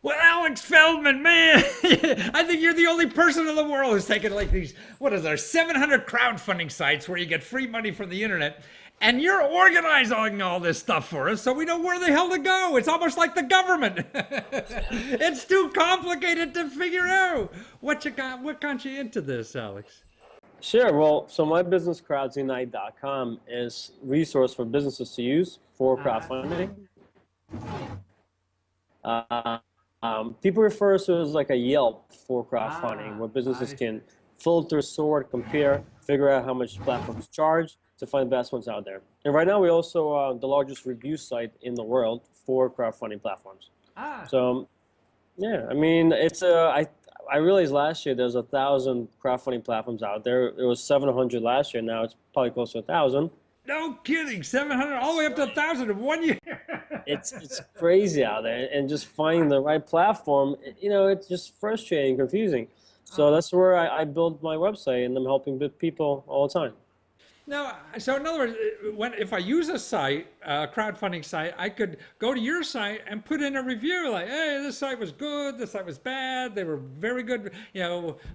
Well, Alex Feldman, man, I think you're the only person in the world who's taken like these, what is there, 700 crowdfunding sites where you get free money from the internet. And you're organizing all this stuff for us so we know where the hell to go. It's almost like the government. It's too complicated to figure out. What got you into this, Alex? Sure. Well, so my business crowdsunite.com is resource for businesses to use for crowdfunding. Uh, People refer to it as like a Yelp for crowdfunding, where businesses can filter, sort, compare, figure out how much platforms charge to find the best ones out there. And right now, we also the largest review site in the world for crowdfunding platforms. Ah, So yeah, I mean, I realized last year there's 1,000 crowdfunding platforms out there. It was 700 last year. Now it's probably close to 1,000. no kidding. 700 all the way up to 1,000 in 1 year. It's crazy out there, and just finding the right platform, it's just frustrating, confusing. So that's where I built my website, and I'm helping people all the time. No, so in other words, if I use a site, a crowdfunding site, I could go to your site and put in a review like, hey, this site was good, this site was bad, they were very good,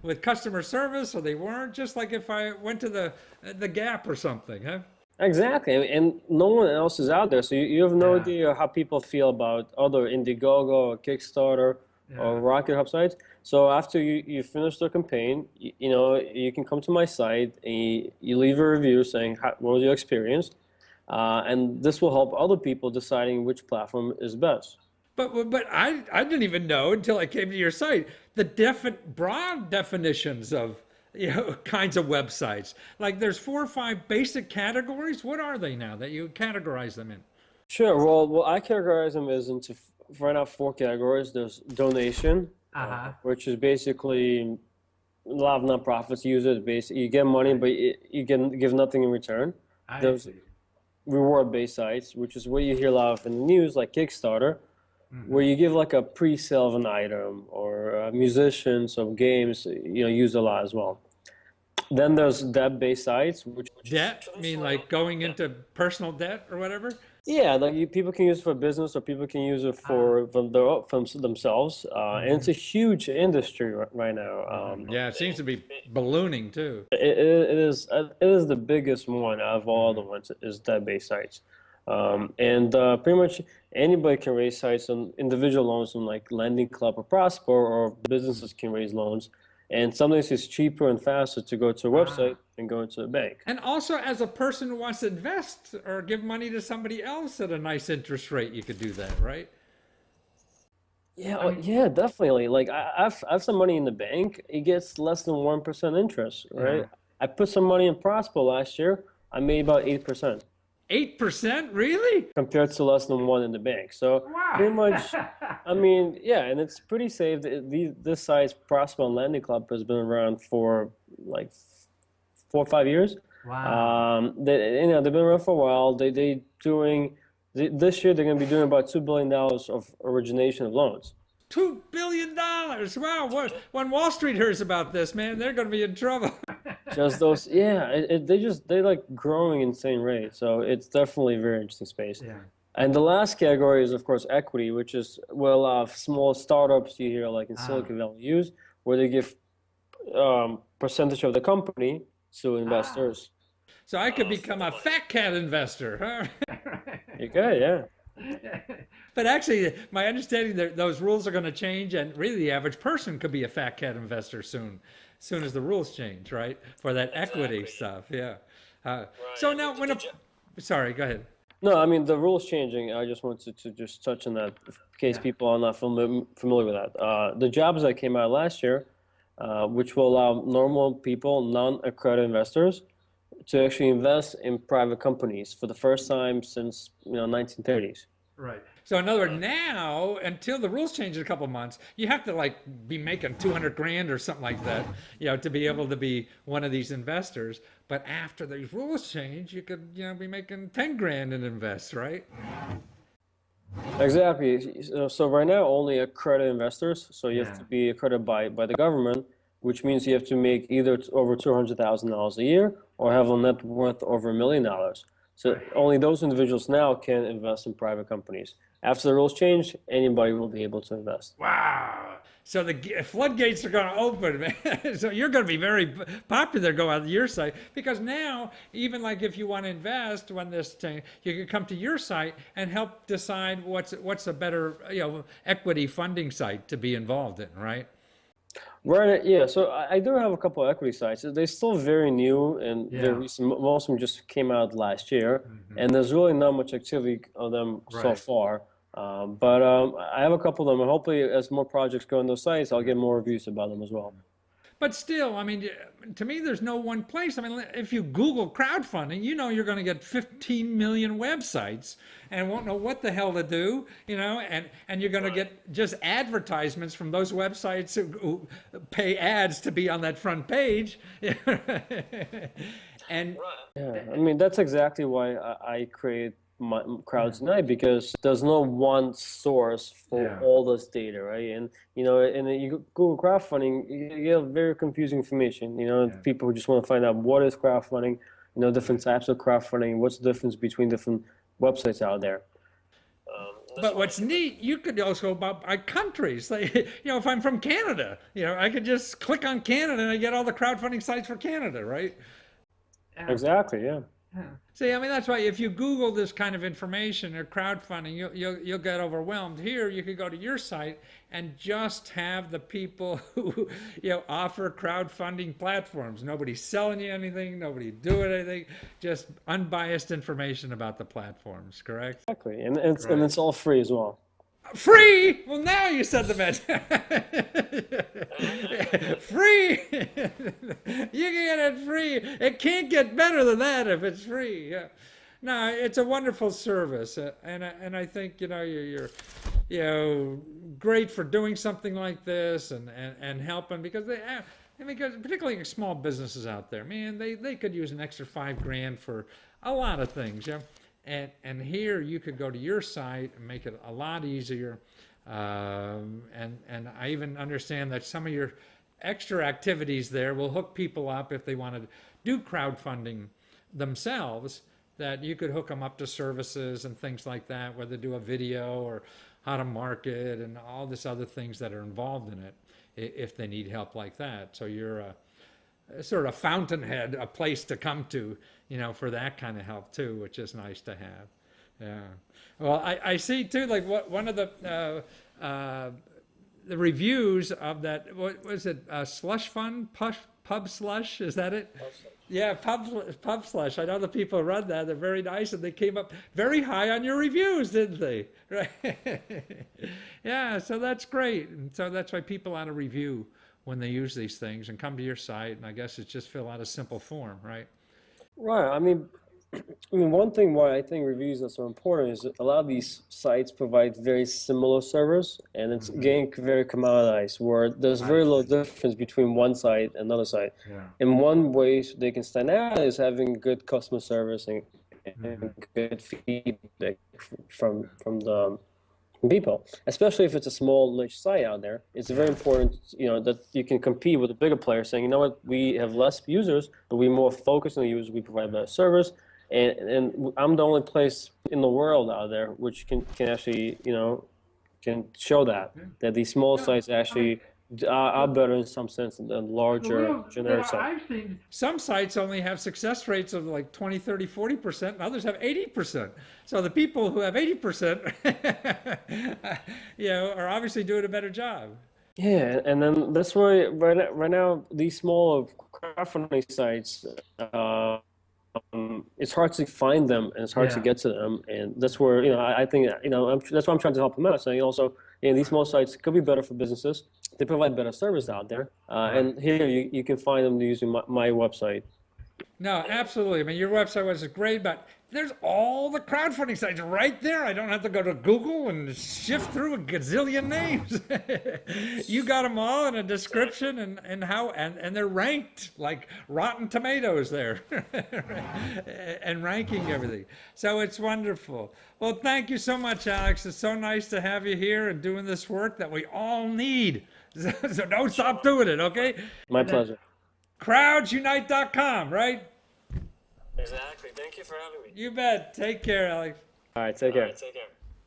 with customer service, or they weren't. Just like if I went to the Gap or something, huh? Exactly, and no one else is out there, so you have no Yeah, idea how people feel about other Indiegogo or Kickstarter or yeah. Rocket Hub sites. So after you finish the campaign, you can come to my site and you leave a review saying what was your experience, and this will help other people deciding which platform is best. But I didn't even know until I came to your site the broad definitions of kinds of websites. Like there's 4 or 5 basic categories. What are they now that you categorize them in? Sure. Well, I categorize them as into right now 4 categories. There's donation, Uh-huh. which is basically a lot of nonprofits use it. Basically, you get money, but you can give nothing in return. I There's see. reward-based sites, which is what you hear a lot of in the news, like Kickstarter, Hmm. where you give like a pre-sale of an item, or musicians of games, use a lot as well. Then there's debt-based sites, which is Debt? I mean like going into personal debt or whatever? yeah, like people can use it for business, or people can use it Ah. from themselves, and it's a Hmm. huge industry right now. Hmm. Yeah, it seems to be ballooning too. It is the biggest one out of all the Hmm. ones is debt-based sites, and pretty much anybody can raise sites on individual loans on like Lending Club or Prosper, or businesses can raise loans, and sometimes it's cheaper and faster to go to a website Ah. than going to a bank. And also, as a person who wants to invest or give money to somebody else at a nice interest rate, you could do that, right? Yeah, I mean, yeah, definitely. Like I have some money in the bank. It gets less than 1% interest, right? yeah. I put some money in Prosper last year. I made about 8% 8%? Really? compared to less than one in the bank. So Wow. pretty much, I mean, yeah, and it's pretty safe. This size Prosper and Lending Club has been around for like 4 or 5 years. Wow. They've been around for a while. This year they're going to be doing about $2 billion of origination of loans. $2 billion. Wow. When Wall Street hears about this, man, they're going to be in trouble. Just those, yeah, they like growing insane rate. So it's definitely a very interesting space. Yeah. And the last category is, of course, equity, which is well, small startups you hear like in Ah. Silicon Valley use, where they give percentage of the company to Ah. investors. So I could become a fat cat investor, huh? You got, yeah. But actually, my understanding that those rules are going to change, and really the average person could be a fat cat investor soon as the rules change, right? For that equity stuff, yeah. So now, sorry, go ahead. No, I mean the rules changing. I just wanted to just touch on that in case Yeah. people are not familiar with that. The jobs that came out last year, which will allow normal people, non-accredited investors, to actually invest in private companies for the first time since 1930s. Right. So in other words, now until the rules change in a couple of months, you have to like be making 200 grand or something like that, to be able to be one of these investors. But after these rules change, you could, be making 10 grand and invest, right? Exactly. So right now, only accredited investors. So you have Yeah. to be accredited by the government, which means you have to make either over $200,000 a year or have a net worth over $1 million. So Right. only those individuals now can invest in private companies. After the rules change, anybody will be able to invest. Wow. So the floodgates are going to open, man. So you're going to be very popular going on your site because now, even like if you want to invest when this thing, you can come to your site and help decide what's a better, equity funding site to be involved in, right? Right, yeah. So I do have a couple of equity sites. They're still very new and Yeah. very recent. Most of them just came out last year, and there's really not much activity of them so Right. far. But I have a couple of them, and hopefully, as more projects go on those sites, I'll get more reviews about them as well. But still, I mean, to me, there's no one place. I mean, if you Google crowdfunding, you're going to get 15 million websites and won't know what the hell to do, and you're going to get just advertisements from those websites who pay ads to be on that front page. And Yeah, I mean, that's exactly why I create Crowds Tonight, because there's no one source for Yeah. all this data, right? And and then you Google crowdfunding, you get very confusing information. People just want to find out what is crowdfunding, different types of crowdfunding, what's the difference between different websites out there. But what's neat, you could also go by countries. Like, if I'm from Canada, I could just click on Canada and I get all the crowdfunding sites for Canada, right? Exactly, yeah. See, I mean, that's why if you Google this kind of information or crowdfunding, you'll get overwhelmed. Here, you could go to your site and just have the people who offer crowdfunding platforms. Nobody's selling you anything. Nobody doing anything. Just unbiased information about the platforms. Correct? Exactly, and it's all free as well. Free? Well, now you said the message. Free. You can get it free. It can't get better than that if it's free. Yeah. No, it's a wonderful service, and I think you're great for doing something like this and helping because particularly small businesses out there, man, they could use an extra $5,000 for a lot of things, yeah. And here you could go to your site and make it a lot easier. And I even understand that some of your extra activities there will hook people up if they want to do crowdfunding themselves, that you could hook them up to services and things like that, whether do a video or how to market and all this other things that are involved in it if they need help like that. So you're a sort of fountainhead, a place to come to, for that kind of help too, which is nice to have. Yeah. Well, I see too, like one of the reviews of that, what was it, slush fund, pub slush, is that it? Yeah, pub slush. I know the people who run that. They're very nice, and they came up very high on your reviews, didn't they? Right? Yeah, so that's great. And so that's why people ought to review when they use these things and come to your site. And I guess it's just fill out a simple form, right? Right. I mean, one thing why I think reviews are so important is that a lot of these sites provide very similar servers, and it's getting very commoditized, where there's very little difference between one site and another site. Yeah. And one way they can stand out is having good customer service and good feedback from the people, especially if it's a small niche site out there. It's very important, that you can compete with the bigger players, saying, we have less users, but we're more focused on the users. We provide better service, and I'm the only place in the world out there which can actually, can show that these small sites actually are better in some sense than larger generic sites. I've seen some sites only have success rates of like 20, 30, 40%, and others have 80%. So the people who have 80%, are obviously doing a better job. Yeah, and then that's why right now these small crowdfunding sites, it's hard to find them and it's hard to get to them, and that's where I think that's why I'm trying to help them out. Saying also, these small sites could be better for businesses. They provide better service out there, and here you can find them using my website. No, absolutely. I mean, your website was great, but there's all the crowdfunding sites right there. I don't have to go to Google and shift through a gazillion names. You got them all in a description and they're ranked like Rotten Tomatoes there and ranking everything. So it's wonderful. Well, thank you so much, Alex. It's so nice to have you here and doing this work that we all need. So don't stop doing it, okay? My pleasure. Crowdsunite.com, right? Exactly. Thank you for having me. You bet. Take care, Alex. All right. Take care. Take care.